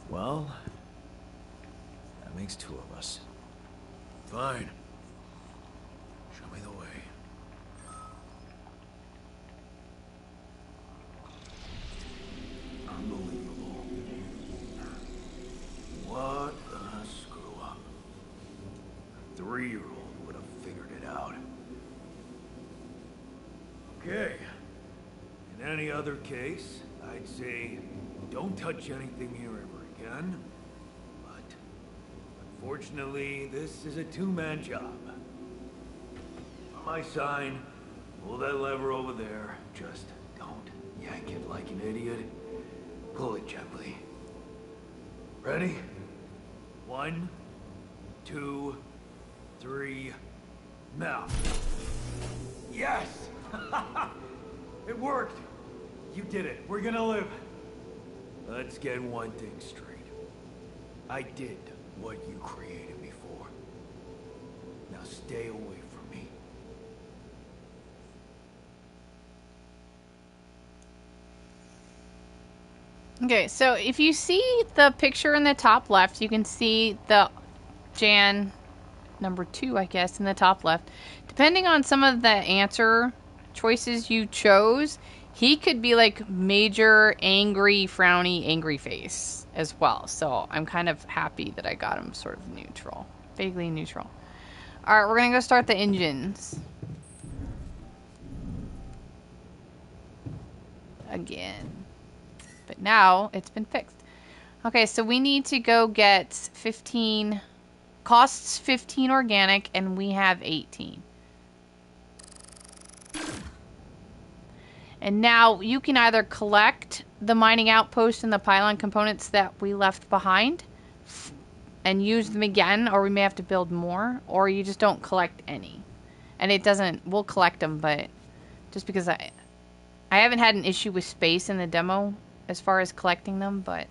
Well, that makes two of us. Fine. Show me the way. Unbelievable. What a screw up. A 3-year-old would have figured it out. Okay. In any other case, I'd say don't touch anything here ever again. But unfortunately, this is a two-man job. On my sign, pull that lever over there. Just don't yank it like an idiot. Pull it gently. Ready? 1, 2, 3, now. Yes! It worked! You did it. We're gonna live. Let's get one thing straight. I did what you created me for. Now stay away from me. Okay, so if you see the picture in the top left, you can see the Jan number 2, I guess, in the top left. Depending on some of the answer choices you chose, he could be like major, angry, frowny, angry face as well. So I'm kind of happy that I got him sort of neutral, vaguely neutral. All right, we're going to go start the engines. Again. But now it's been fixed. Okay, so we need to go get 15, costs 15 organic, and we have 18. And now you can either collect the mining outpost and the pylon components that we left behind and use them again, or we may have to build more, or you just don't collect any. And it doesn't, we'll collect them, but just because I haven't had an issue with space in the demo as far as collecting them, but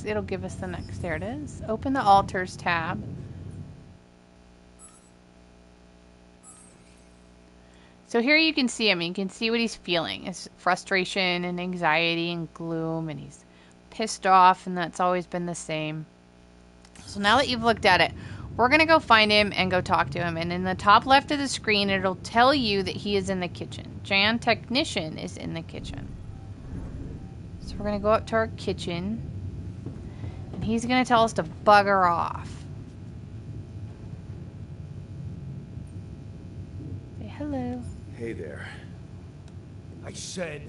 it'll give us the next. There it is. Open the altars tab. So here you can see him. You can see what he's feeling. It's frustration and anxiety and gloom, and he's pissed off, and that's always been the same. So now that you've looked at it, we're going to go find him and go talk to him. And in the top left of the screen, it'll tell you that he is in the kitchen. Jan Technician is in the kitchen. So we're going to go up to our kitchen. And he's going to tell us to bugger off. Say hello. Hey there. I said,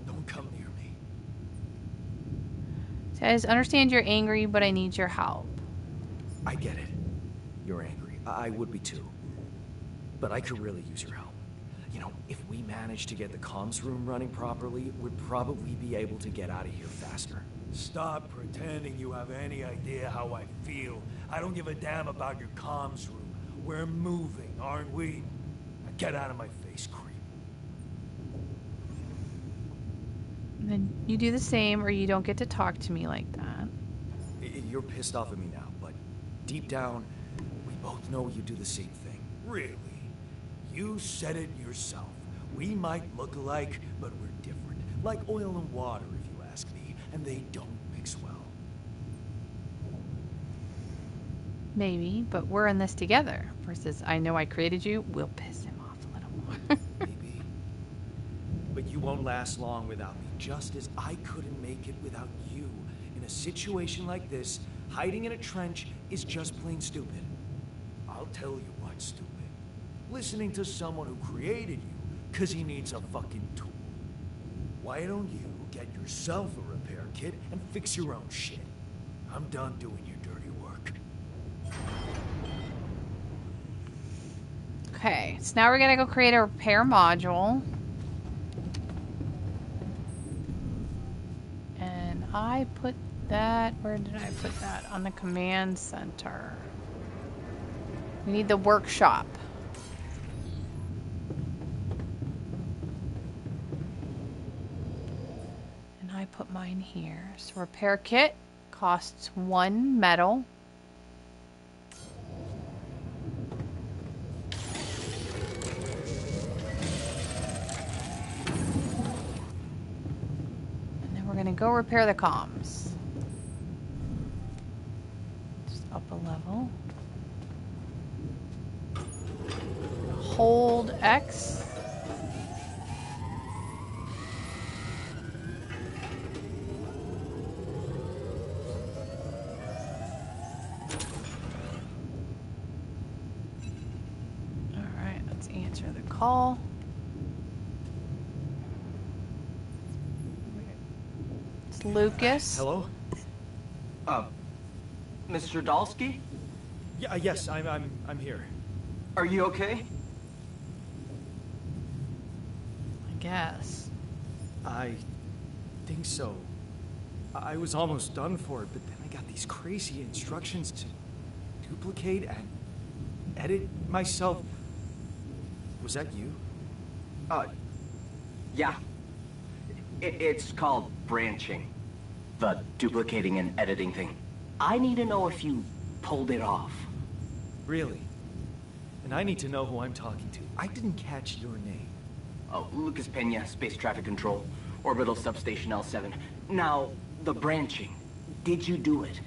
don't come near me. Says, understand you're angry, but I need your help. I get it. You're angry. I would be too. But I could really use your help. You know, if we manage to get the comms room running properly, we'd probably be able to get out of here faster. Stop pretending you have any idea how I feel. I don't give a damn about your comms room. We're moving, aren't we? Now get out of my face, creep. And then you do the same, or you don't get to talk to me like that. You're pissed off at me now, but deep down, we both know you do the same thing. Really? You said it yourself. We might look alike, but we're different. Like oil and water, if you ask me, and they don't mix well. Maybe, but we're in this together. Versus, I know I created you, we'll piss him off a little more. Maybe. But you won't last long without me, just as I couldn't make it without you. In a situation like this, hiding in a trench is just plain stupid. I'll tell you what's stupid. Listening to someone who created you because he needs a fucking tool. Why don't you get yourself a repair kit and fix your own shit? I'm done doing your dirty work. Okay, so now we're gonna go create a repair module. And I put that, where did I put that? On the command center. We need the workshop. And I put mine here. So repair kit costs 1 metal. And then we're gonna go repair the comms. Up a level. Hold X. Alright, let's answer the call. It's Lucas. Hello? Mr. Dalsky? Yeah, yes, I'm here. Are you okay? I guess. I think so. I was almost done for it, but then I got these crazy instructions to duplicate and edit myself. Was that you? Yeah. It's called branching. The duplicating and editing thing. I need to know if you pulled it off. Really? And I need to know who I'm talking to. I didn't catch your name. Oh, Lucas Pena, Space Traffic Control, Orbital Substation L7. Now, the branching. Did you do it?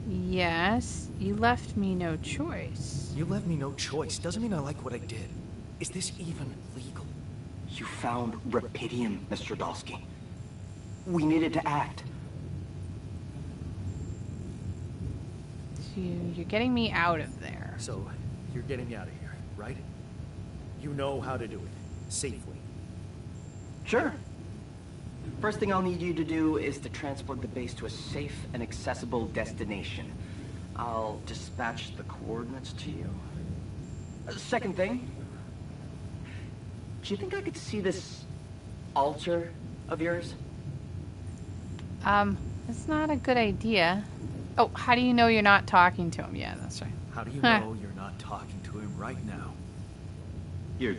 Yes, you left me no choice. You left me no choice. Doesn't mean I like what I did. Is this even legal? You found Rapidium, Mr. Dalsky. We needed to act. You're getting me out of there. So, you're getting me out of here, right? You know how to do it. Safely. Sure. First thing I'll need you to do is to transport the base to a safe and accessible destination. I'll dispatch the coordinates to you. Second thing, do you think I could see this altar of yours? That's not a good idea. Oh, how do you know you're not talking to him? Yeah, that's right. How do you know you're not talking to him right now? You're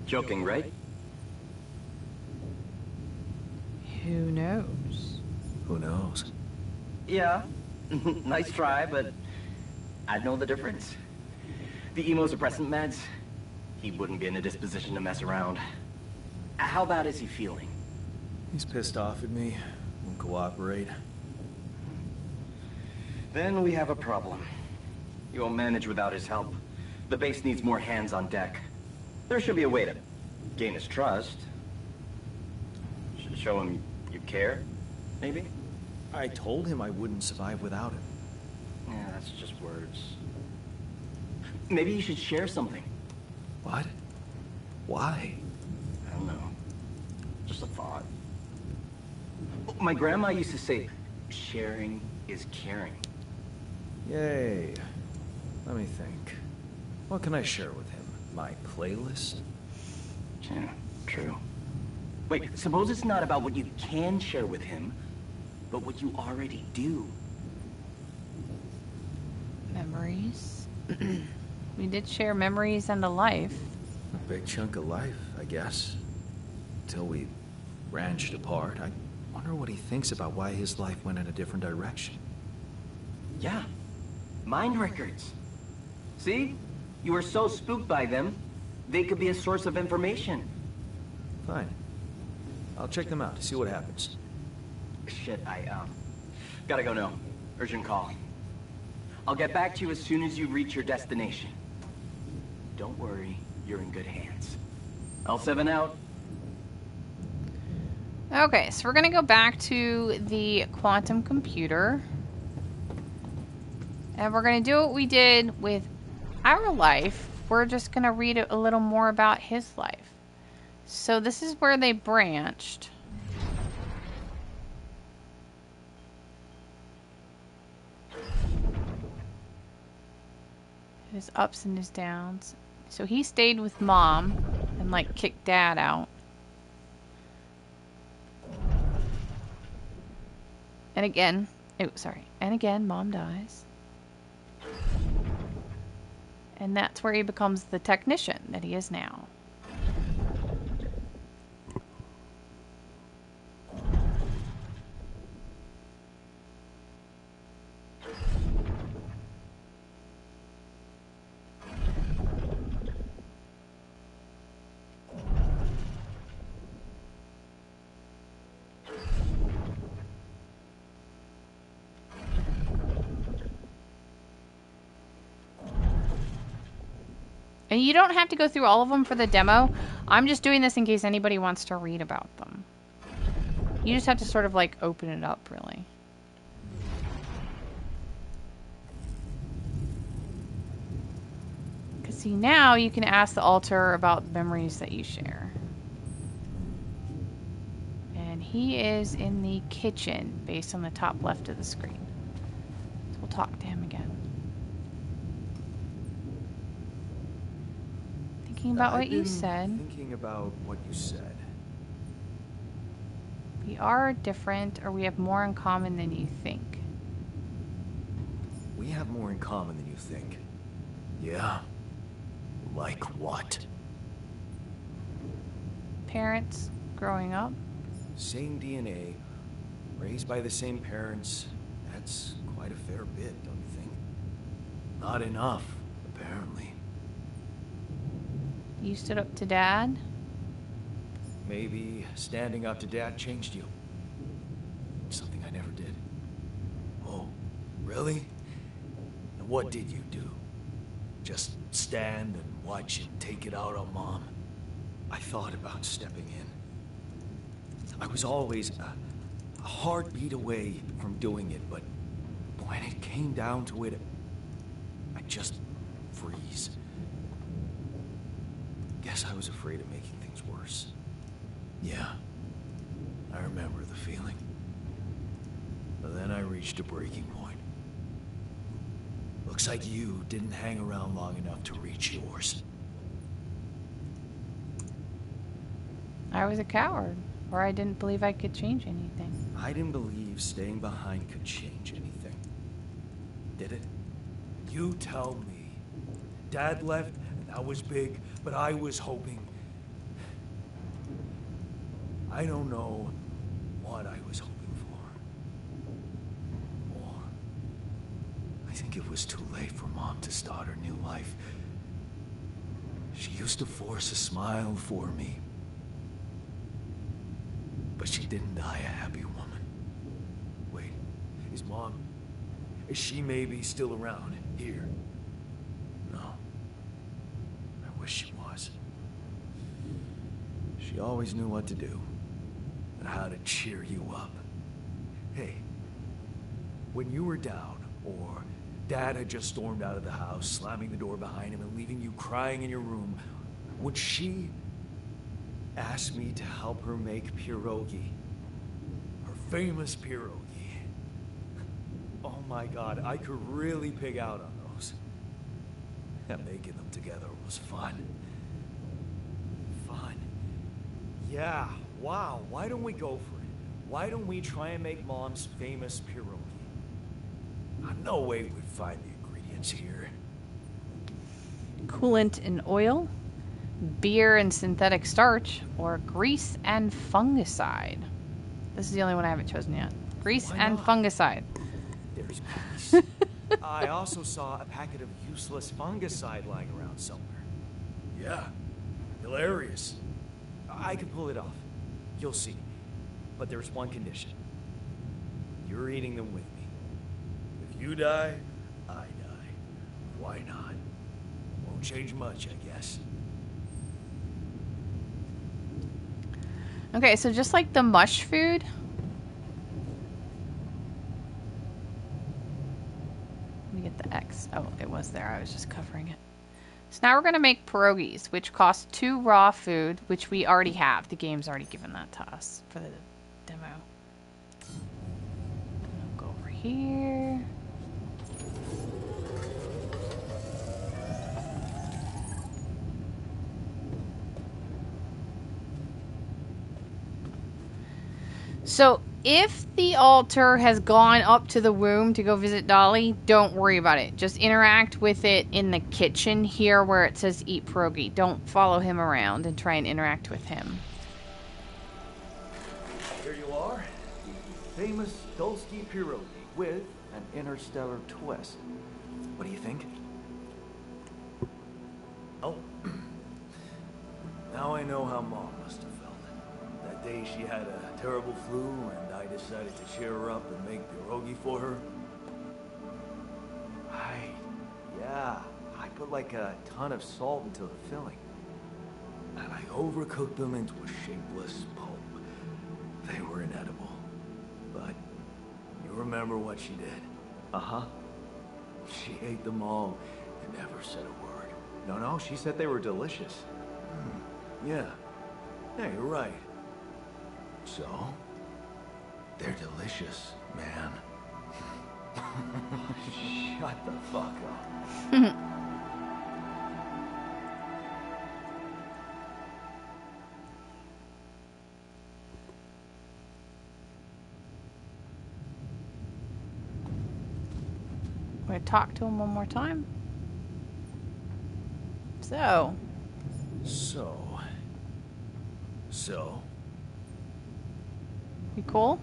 joking, right? Who knows? Who knows? Yeah. Nice try, but I'd know the difference. The immunosuppressant meds, he wouldn't be in a disposition to mess around. How bad is he feeling? He's pissed off at me. Won't cooperate. Then we have a problem. You won't manage without his help. The base needs more hands on deck. There should be a way to gain his trust. Show him you care, maybe? I told him I wouldn't survive without him. Yeah, that's just words. Maybe you should share something. What? Why? I don't know. Just a thought. My grandma used to say, sharing is caring. Yay. Let me think. What can I share with him? My playlist? Yeah, true. Wait, suppose it's not about what you can share with him, but what you already do. Memories. We did share memories and a life. A big chunk of life, I guess. Until we branched apart. I wonder what he thinks about why his life went in a different direction. Yeah. Mind records. See? You were so spooked by them, they could be a source of information. Fine. I'll check them out, see what happens. Shit, I, gotta go now. Urgent call. I'll get back to you as soon as you reach your destination. Don't worry, you're in good hands. L7 out. Okay, so we're going to go back to the quantum computer. And we're going to do what we did with our life. We're just going to read a little more about his life. So this is where they branched. His ups and his downs. So he stayed with Mom and like kicked Dad out. And again, and again, Mom dies. And that's where he becomes the technician that he is now. And you don't have to go through all of them for the demo. I'm just doing this in case anybody wants to read about them. You just have to sort of like open it up, really. Because see, now you can ask the altar about memories that you share. And he is in the kitchen, based on the top left of the screen. So we'll talk to him again. Thinking about what you said. Thinking about what you said. We are different, or we have more in common than you think. We have more in common than you think. Yeah? Like what? Parents, growing up. Same DNA, raised by the same parents. That's quite a fair bit, don't you think? Not enough, apparently. You stood up to Dad. Maybe standing up to Dad changed you. Something I never did. Oh, really? And what did you do? Just stand and watch and take it out on Mom? I thought about stepping in. I was always a heartbeat away from doing it, but when it came down to it, I just freeze. Guess I was afraid of making things worse. Yeah, I remember the feeling. But then I reached a breaking point. Looks like you didn't hang around long enough to reach yours. I was a coward, or I didn't believe I could change anything. I didn't believe staying behind could change anything. Did it? You tell me. Dad left, and that was big, but I was hoping. I don't know what I was hoping for. Or I think it was too late for Mom to start her new life. She used to force a smile for me. But she didn't die a happy woman. Wait, is Mom... Is she maybe still around here? No. I wish she was. She always knew what to do. And how to cheer you up. Hey, when you were down, or Dad had just stormed out of the house, slamming the door behind him and leaving you crying in your room, would she ask me to help her make pierogi? her famous pierogi? Oh my God, I could really pig out on those. And making them together was fun. Fun. Yeah, wow, why don't we go for it? Why don't we try and make Mom's famous pierogi? No way we'd find the ingredients here. Coolant and oil, beer and synthetic starch, or grease and fungicide. This is the only one I haven't chosen yet. Grease Why and not? fungicide. There's peace. I also saw a packet of useless fungicide lying around somewhere. Yeah, hilarious. I could pull it off. You'll see. But there's one condition. You're eating them with me. If you die, I die. Why not? won't change much, I guess. Okay, so just like the mush food. Let me get the X. Oh, it was there. I was just covering it. So now we're going to make pierogies, which cost 2 raw food, which we already have. The game's already given that to us for the demo. I'll go over here. So if the altar has gone up to the womb to go visit Dolly, don't worry about it. Just interact with it in the kitchen here where it says eat pierogi. Don't follow him around and try and interact with him. Here you are, the famous Dulski pierogi with an interstellar twist. What do you think? Oh. Now I know how Mom must have felt. That day she had a terrible flu and I decided to cheer her up and make pierogi for her. Right. Yeah, I put like a ton of salt into the filling. And I overcooked them into a shapeless pulp. They were inedible. But you remember what she did? Uh-huh. She ate them all and never said a word. No, she said they were delicious. Yeah. Yeah, you're right. So? They're delicious, man. Shut the fuck up. We're gonna talk to him one more time. So, So, you cool?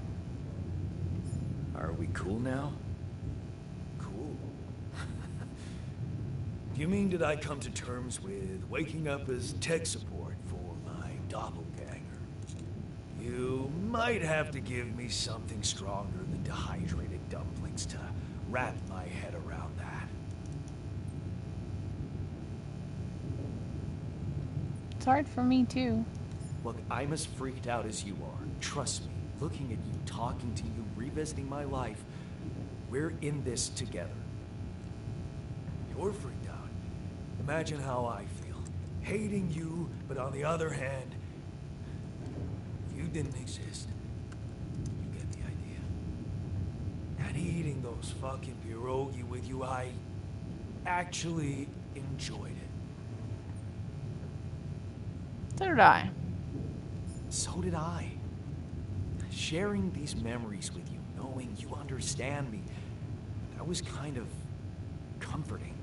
are we cool now? Cool. Do you mean did I come to terms with waking up as tech support for my doppelganger? You might have to give me something stronger than dehydrated dumplings to wrap my head around that. It's hard for me too. Look, I'm as freaked out as you are. Trust me, looking at you, talking to you, revisiting my life, we're in this together. You're freaked out. Imagine how I feel. Hating you, but on the other hand, if you didn't exist, you get the idea. And eating those fucking pierogi with you, I actually enjoyed it. So did I. So did I. Sharing these memories with you, knowing you understand me, that was kind of comforting.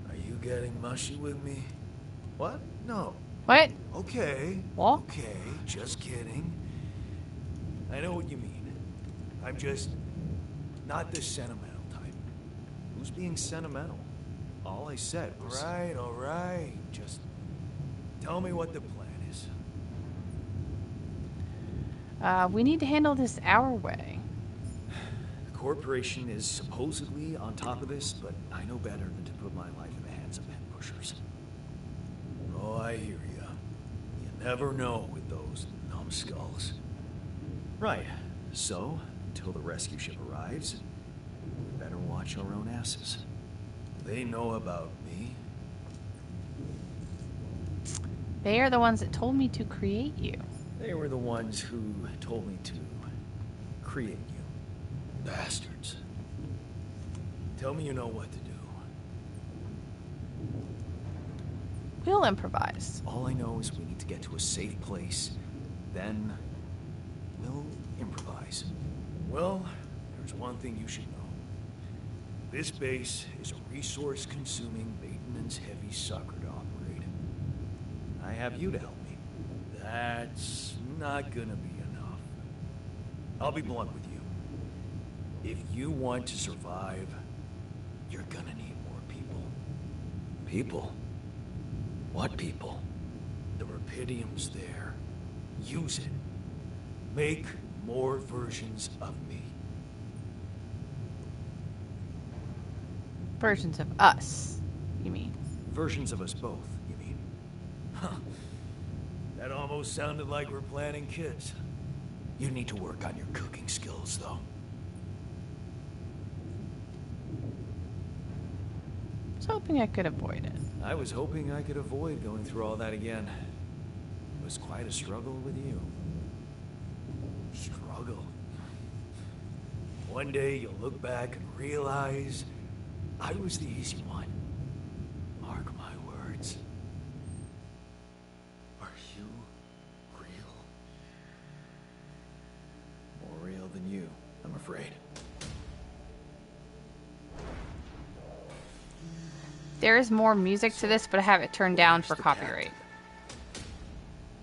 Are you getting mushy with me? What? No. What? Okay. What? Okay, just kidding. I know what you mean. I'm just not the sentimental type. Who's being sentimental? All I said was... All right. Just tell me what the plan is. We need to handle this our way. The corporation is supposedly on top of this, but I know better than to put my life in the hands of head pushers. Oh, I hear ya. You never know with those numbskulls. Right. So, until the rescue ship arrives, we better watch our own asses. They know about me. They are the ones that told me to create you. They were the ones who told me to create you. Bastards. Tell me you know what to do. We'll improvise. All I know is we need to get to a safe place. Then, we'll improvise. Well, there's one thing you should know. This base is a resource-consuming, maintenance-heavy sucker to operate. I have you to help me. That's not gonna be enough. I'll be blunt with you. If you want to survive, you're gonna need more people. People? What people? The Rapidium's there. Use it. Make more versions of me. Versions of us, you mean? Versions of us both, you mean? Huh. That almost sounded like we're planning kids. You need to work on your cooking skills, though. I was hoping I could avoid it. I was hoping I could avoid going through all that again. It was quite a struggle with you. Struggle? One day you'll look back and realize I was the easy one. Mark my words. Are you real? More real than you, I'm afraid. There is more music to this, but I have it turned down for copyright.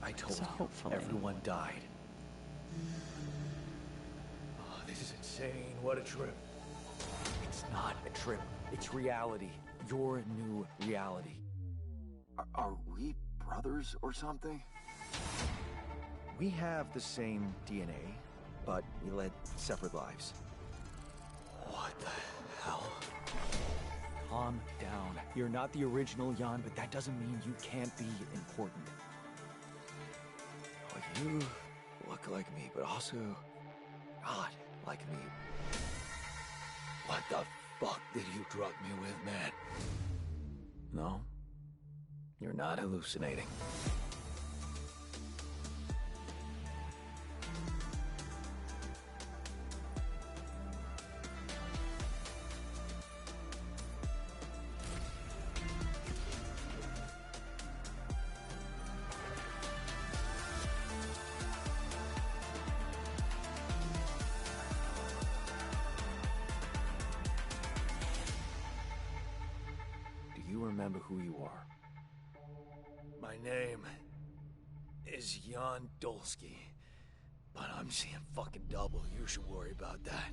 I told So you, hopefully. everyone died. Oh, this is insane. What a trip. It's not a trip. It's reality. Your new reality. Are we brothers or something? We have the same DNA, but we led separate lives. What the hell? calm down. You're not the original Jan, but that doesn't mean you can't be important. Well, you look like me, but also not like me. What the fuck did you drug me with, man? No, you're not hallucinating. Do you remember who you are? My name is Jan Dolsky, but I'm seeing fucking double. You should worry about that.